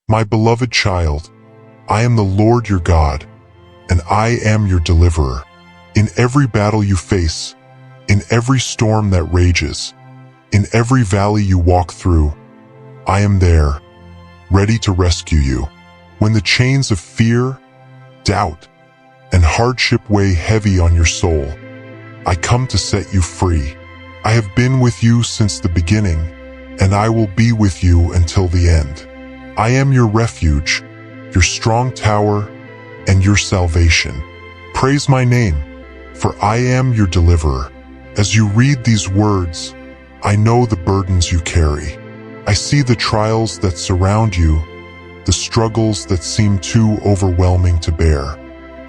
My beloved child, I am the Lord your God, and I am your deliverer. In every battle you face, in every storm that rages, in every valley you walk through, I am there, ready to rescue you. When the chains of fear, doubt, and hardship weigh heavy on your soul, I come to set you free. I have been with you since the beginning, and I will be with you until the end. I am your refuge, your strong tower, and your salvation. Praise my name, for I am your deliverer. As you read these words, I know the burdens you carry. I see the trials that surround you, the struggles that seem too overwhelming to bear.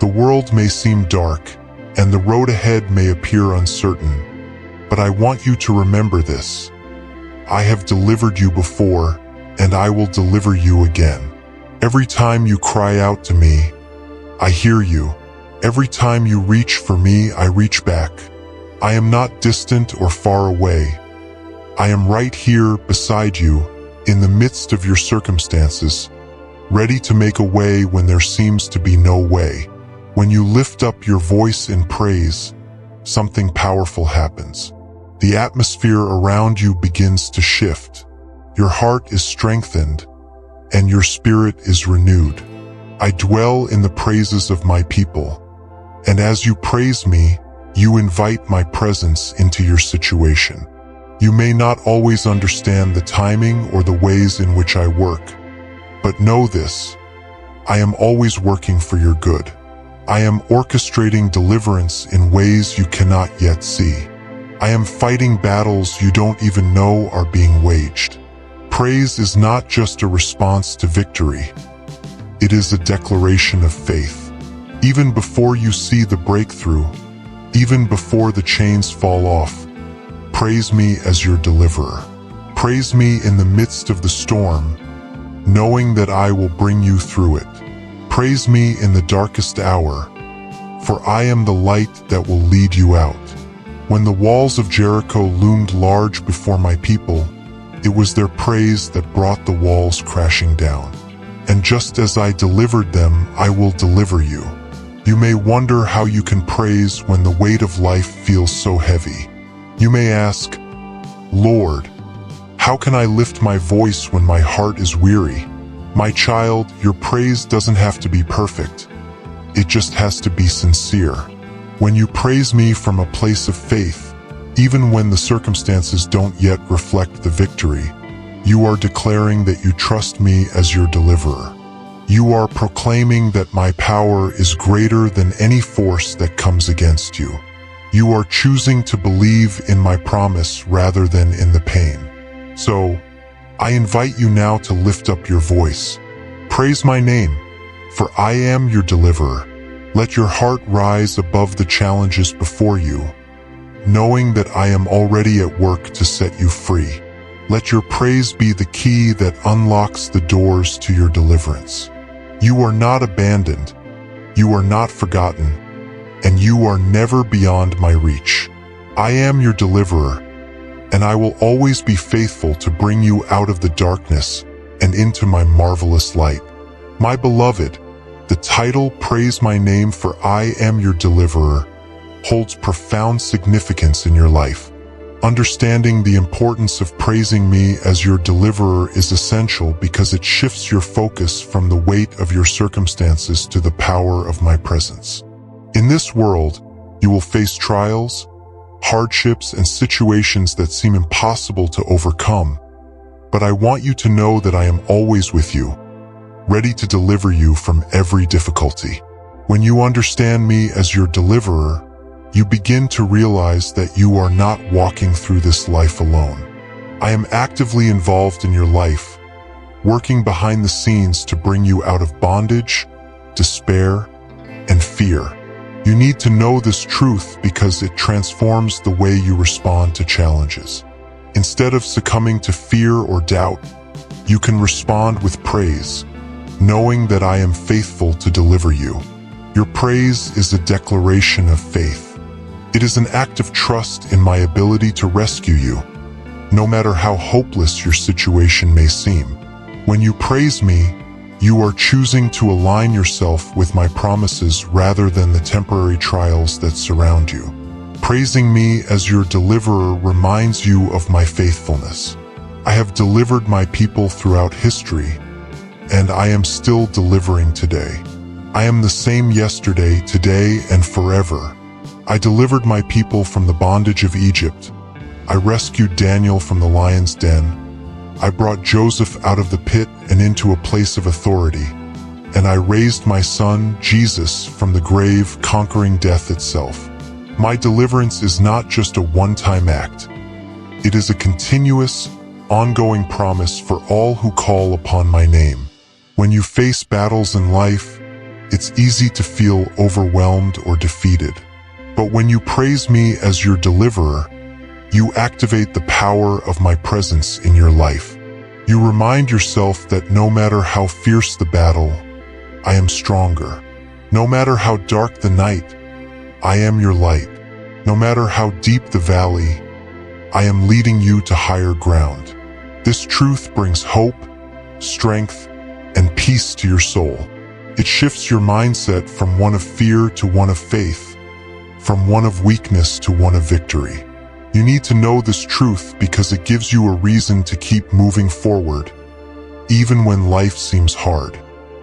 The world may seem dark, and the road ahead may appear uncertain, but I want you to remember this. I have delivered you before, and I will deliver you again. Every time you cry out to me, I hear you. Every time you reach for me, I reach back. I am not distant or far away. I am right here beside you, in the midst of your circumstances, ready to make a way when there seems to be no way. When you lift up your voice in praise, something powerful happens. The atmosphere around you begins to shift. Your heart is strengthened, and your spirit is renewed. I dwell in the praises of my people, and as you praise me, you invite my presence into your situation. You may not always understand the timing or the ways in which I work, but know this: I am always working for your good. I am orchestrating deliverance in ways you cannot yet see. I am fighting battles you don't even know are being waged. Praise is not just a response to victory. It is a declaration of faith. Even before you see the breakthrough, even before the chains fall off, praise me as your deliverer. Praise me in the midst of the storm, knowing that I will bring you through it. Praise me in the darkest hour, for I am the light that will lead you out. When the walls of Jericho loomed large before my people, it was their praise that brought the walls crashing down. And just as I delivered them, I will deliver you. You may wonder how you can praise when the weight of life feels so heavy. You may ask, Lord, how can I lift my voice when my heart is weary? My child, your praise doesn't have to be perfect. It just has to be sincere. When you praise me from a place of faith, even when the circumstances don't yet reflect the victory, you are declaring that you trust me as your deliverer. You are proclaiming that my power is greater than any force that comes against you. You are choosing to believe in my promise rather than in the pain. So, I invite you now to lift up your voice. Praise my name, for I am your deliverer. Let your heart rise above the challenges before you, knowing that I am already at work to set you free. Let your praise be the key that unlocks the doors to your deliverance. You are not abandoned, you are not forgotten, and you are never beyond my reach. I am your deliverer, and I will always be faithful to bring you out of the darkness and into my marvelous light. My beloved, the title "Praise My Name, for I Am Your Deliverer" holds profound significance in your life. Understanding the importance of praising me as your deliverer is essential because it shifts your focus from the weight of your circumstances to the power of my presence. In this world, you will face trials, hardships, and situations that seem impossible to overcome. But I want you to know that I am always with you, ready to deliver you from every difficulty. When you understand me as your deliverer, you begin to realize that you are not walking through this life alone. I am actively involved in your life, working behind the scenes to bring you out of bondage, despair, and fear. You need to know this truth because it transforms the way you respond to challenges. Instead of succumbing to fear or doubt, you can respond with praise, knowing that I am faithful to deliver you. Your praise is a declaration of faith. It is an act of trust in my ability to rescue you, no matter how hopeless your situation may seem. When you praise me, You are choosing to align yourself with my promises rather than the temporary trials that surround you. Praising me as your deliverer reminds you of my faithfulness. I have delivered my people throughout history, and I am still delivering today. I am the same yesterday, today, and forever. I delivered my people from the bondage of Egypt. I rescued Daniel from the lion's den. I brought Joseph out of the pit and into a place of authority. And I raised my son, Jesus, from the grave, conquering death itself. My deliverance is not just a one-time act. It is a continuous, ongoing promise for all who call upon my name. When you face battles in life, it's easy to feel overwhelmed or defeated. But when you praise me as your deliverer, you activate the power of my presence in your life. You remind yourself that no matter how fierce the battle, I am stronger. No matter how dark the night, I am your light. No matter how deep the valley, I am leading you to higher ground. This truth brings hope, strength, and peace to your soul. It shifts your mindset from one of fear to one of faith, from one of weakness to one of victory. You need to know this truth because it gives you a reason to keep moving forward, even when life seems hard.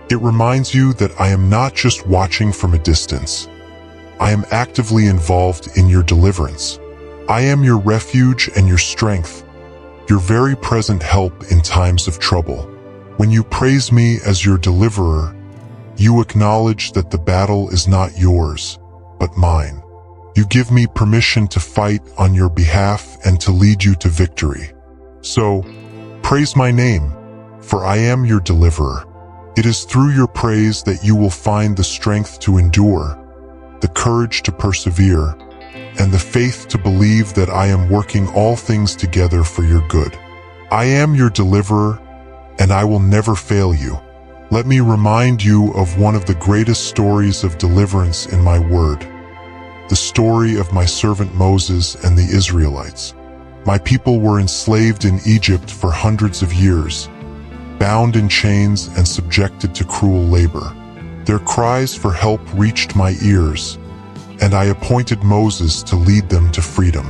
It reminds you that I am not just watching from a distance. I am actively involved in your deliverance. I am your refuge and your strength, your very present help in times of trouble. When you praise me as your deliverer, you acknowledge that the battle is not yours, but mine. You give me permission to fight on your behalf and to lead you to victory. So, praise my name, for I am your deliverer. It is through your praise that you will find the strength to endure, the courage to persevere, and the faith to believe that I am working all things together for your good. I am your deliverer, and I will never fail you. Let me remind you of one of the greatest stories of deliverance in my word. The story of my servant Moses and the Israelites. My people were enslaved in Egypt for hundreds of years, bound in chains and subjected to cruel labor. Their cries for help reached my ears, and I appointed Moses to lead them to freedom.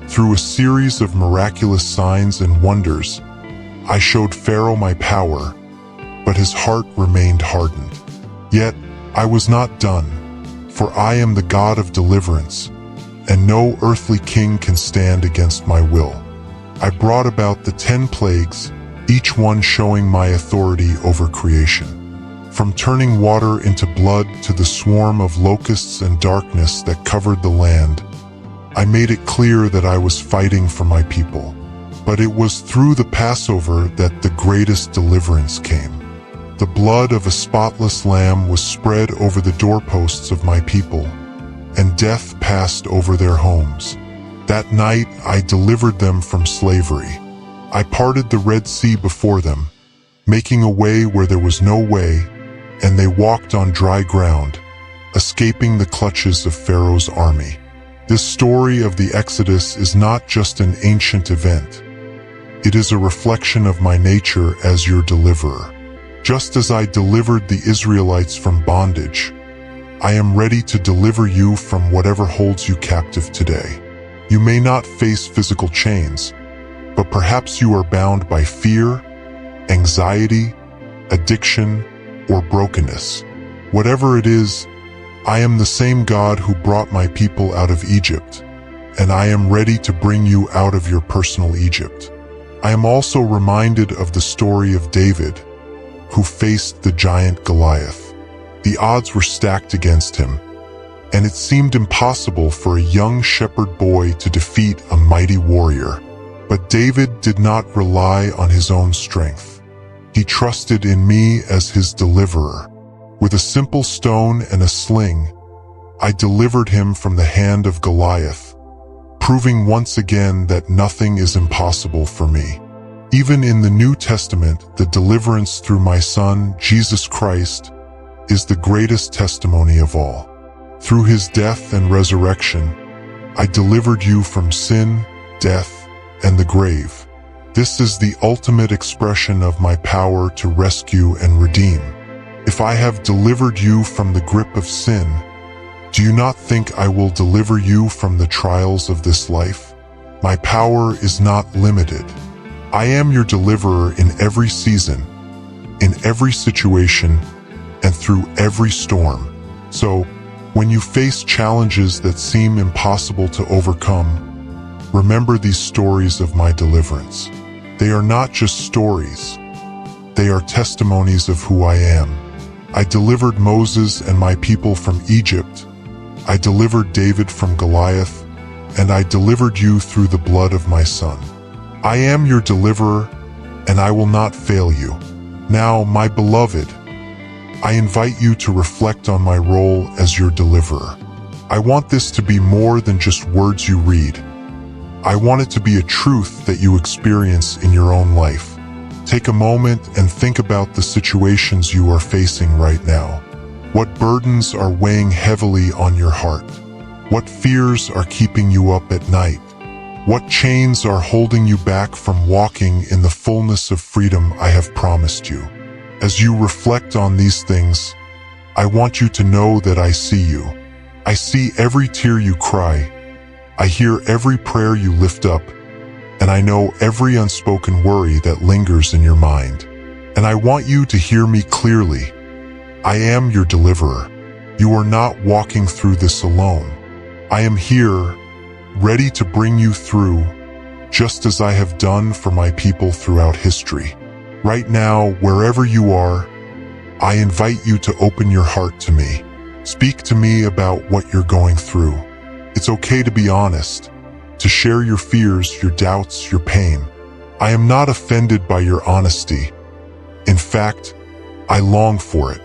Through a series of miraculous signs and wonders, I showed Pharaoh my power, but his heart remained hardened. Yet, I was not done. For I am the God of deliverance, and no earthly king can stand against my will. I brought about the 10 plagues, each one showing my authority over creation. From turning water into blood to the swarm of locusts and darkness that covered the land, I made it clear that I was fighting for my people. But it was through the Passover that the greatest deliverance came. The blood of a spotless lamb was spread over the doorposts of my people, and death passed over their homes. That night I delivered them from slavery. I parted the Red Sea before them, making a way where there was no way, and they walked on dry ground, escaping the clutches of Pharaoh's army. This story of the Exodus is not just an ancient event. It is a reflection of my nature as your deliverer. Just as I delivered the Israelites from bondage, I am ready to deliver you from whatever holds you captive today. You may not face physical chains, but perhaps you are bound by fear, anxiety, addiction, or brokenness. Whatever it is, I am the same God who brought my people out of Egypt, and I am ready to bring you out of your personal Egypt. I am also reminded of the story of David, who faced the giant Goliath. The odds were stacked against him, and it seemed impossible for a young shepherd boy to defeat a mighty warrior. But David did not rely on his own strength. He trusted in me as his deliverer. With a simple stone and a sling, I delivered him from the hand of Goliath, proving once again that nothing is impossible for me. Even in the New Testament, the deliverance through my Son, Jesus Christ, is the greatest testimony of all. Through his death and resurrection, I delivered you from sin, death, and the grave. This is the ultimate expression of my power to rescue and redeem. If I have delivered you from the grip of sin, do you not think I will deliver you from the trials of this life? My power is not limited. I am your deliverer in every season, in every situation, and through every storm. So, when you face challenges that seem impossible to overcome, remember these stories of my deliverance. They are not just stories. They are testimonies of who I am. I delivered Moses and my people from Egypt. I delivered David from Goliath, and I delivered you through the blood of my son. I am your deliverer, and I will not fail you. Now, my beloved, I invite you to reflect on my role as your deliverer. I want this to be more than just words you read. I want it to be a truth that you experience in your own life. Take a moment and think about the situations you are facing right now. What burdens are weighing heavily on your heart? What fears are keeping you up at night? What chains are holding you back from walking in the fullness of freedom I have promised you? As you reflect on these things, I want you to know that I see you. I see every tear you cry. I hear every prayer you lift up, and I know every unspoken worry that lingers in your mind. And I want you to hear me clearly. I am your deliverer. You are not walking through this alone. I am here, ready to bring you through, just as I have done for my people throughout history. Right now, wherever you are, I invite you to open your heart to me. Speak to me about what you're going through. It's okay to be honest, to share your fears, your doubts, your pain. I am not offended by your honesty. In fact, I long for it.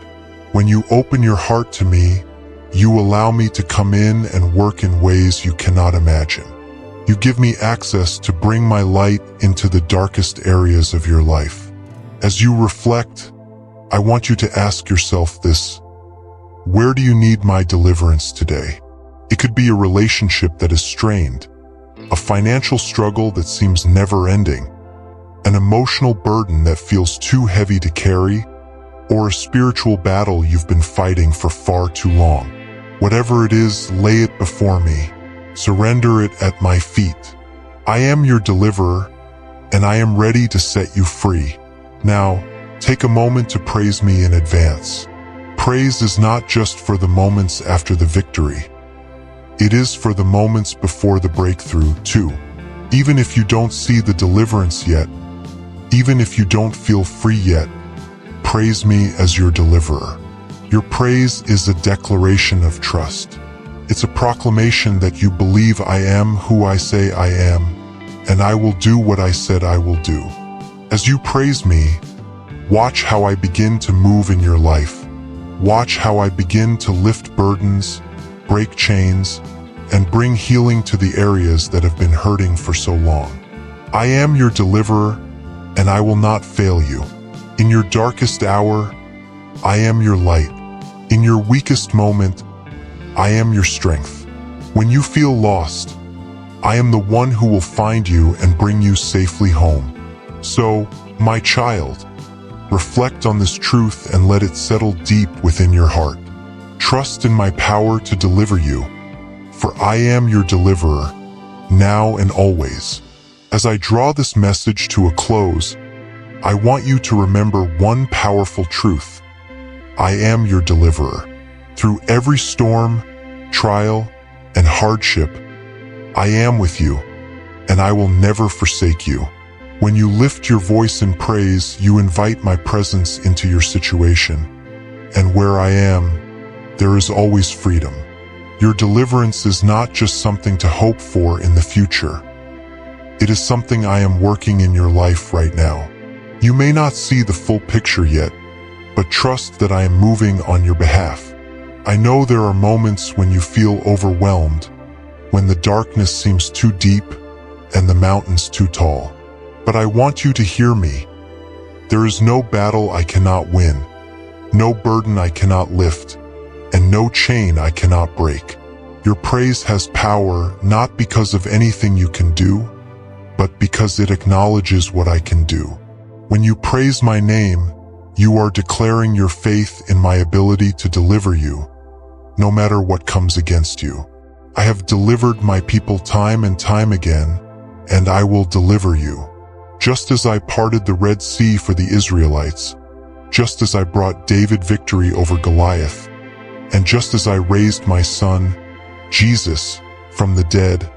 When you open your heart to me, you allow me to come in and work in ways you cannot imagine. You give me access to bring my light into the darkest areas of your life. As you reflect, I want you to ask yourself this: where do you need my deliverance today? It could be a relationship that is strained, a financial struggle that seems never-ending, an emotional burden that feels too heavy to carry, or a spiritual battle you've been fighting for far too long. Whatever it is, lay it before me. Surrender it at my feet. I am your deliverer, and I am ready to set you free. Now, take a moment to praise me in advance. Praise is not just for the moments after the victory. It is for the moments before the breakthrough, too. Even if you don't see the deliverance yet, even if you don't feel free yet, praise me as your deliverer. Your praise is a declaration of trust. It's a proclamation that you believe I am who I say I am, and I will do what I said I will do. As you praise me, watch how I begin to move in your life. Watch how I begin to lift burdens, break chains, and bring healing to the areas that have been hurting for so long. I am your deliverer, and I will not fail you. In your darkest hour, I am your light. In your weakest moment, I am your strength. When you feel lost, I am the one who will find you and bring you safely home. So, my child, reflect on this truth and let it settle deep within your heart. Trust in my power to deliver you, for I am your deliverer, now and always. As I draw this message to a close, I want you to remember one powerful truth. I am your deliverer. Through every storm, trial, and hardship, I am with you, and I will never forsake you. When you lift your voice in praise, you invite my presence into your situation. And where I am, there is always freedom. Your deliverance is not just something to hope for in the future. It is something I am working in your life right now. You may not see the full picture yet, but trust that I am moving on your behalf. I know there are moments when you feel overwhelmed, when the darkness seems too deep and the mountains too tall. But I want you to hear me. There is no battle I cannot win, no burden I cannot lift, and no chain I cannot break. Your praise has power not because of anything you can do, but because it acknowledges what I can do. When you praise my name, you are declaring your faith in my ability to deliver you, no matter what comes against you. I have delivered my people time and time again, and I will deliver you. Just as I parted the Red Sea for the Israelites, just as I brought David victory over Goliath, and just as I raised my son, Jesus, from the dead,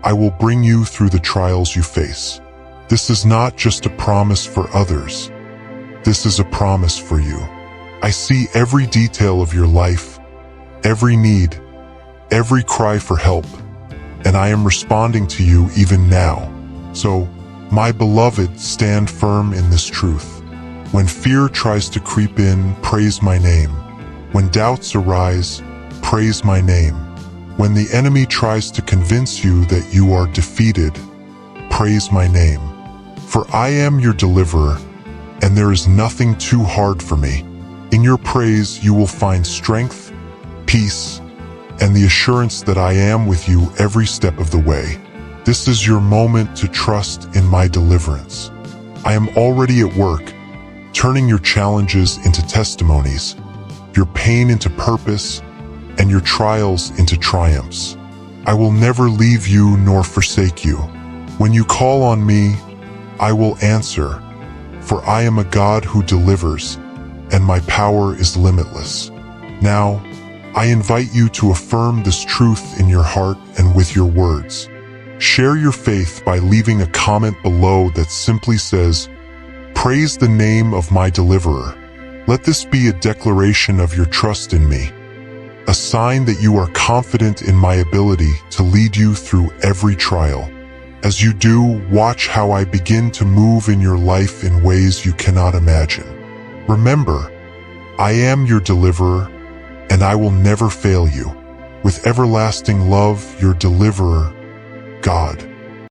I will bring you through the trials you face. This is not just a promise for others. This is a promise for you. I see every detail of your life, every need, every cry for help, and I am responding to you even now. So, my beloved, stand firm in this truth. When fear tries to creep in, praise my name. When doubts arise, praise my name. When the enemy tries to convince you that you are defeated, praise my name. For I am your deliverer, and there is nothing too hard for me. In your praise you will find strength, peace, and the assurance that I am with you every step of the way. This is your moment to trust in my deliverance. I am already at work, turning your challenges into testimonies, your pain into purpose, and your trials into triumphs. I will never leave you nor forsake you. When you call on me, I will answer, for I am a God who delivers, and my power is limitless. Now, I invite you to affirm this truth in your heart and with your words. Share your faith by leaving a comment below that simply says, "Praise the name of my deliverer." Let this be a declaration of your trust in me, a sign that you are confident in my ability to lead you through every trial. As you do, watch how I begin to move in your life in ways you cannot imagine. Remember, I am your deliverer, and I will never fail you. With everlasting love, your deliverer, God.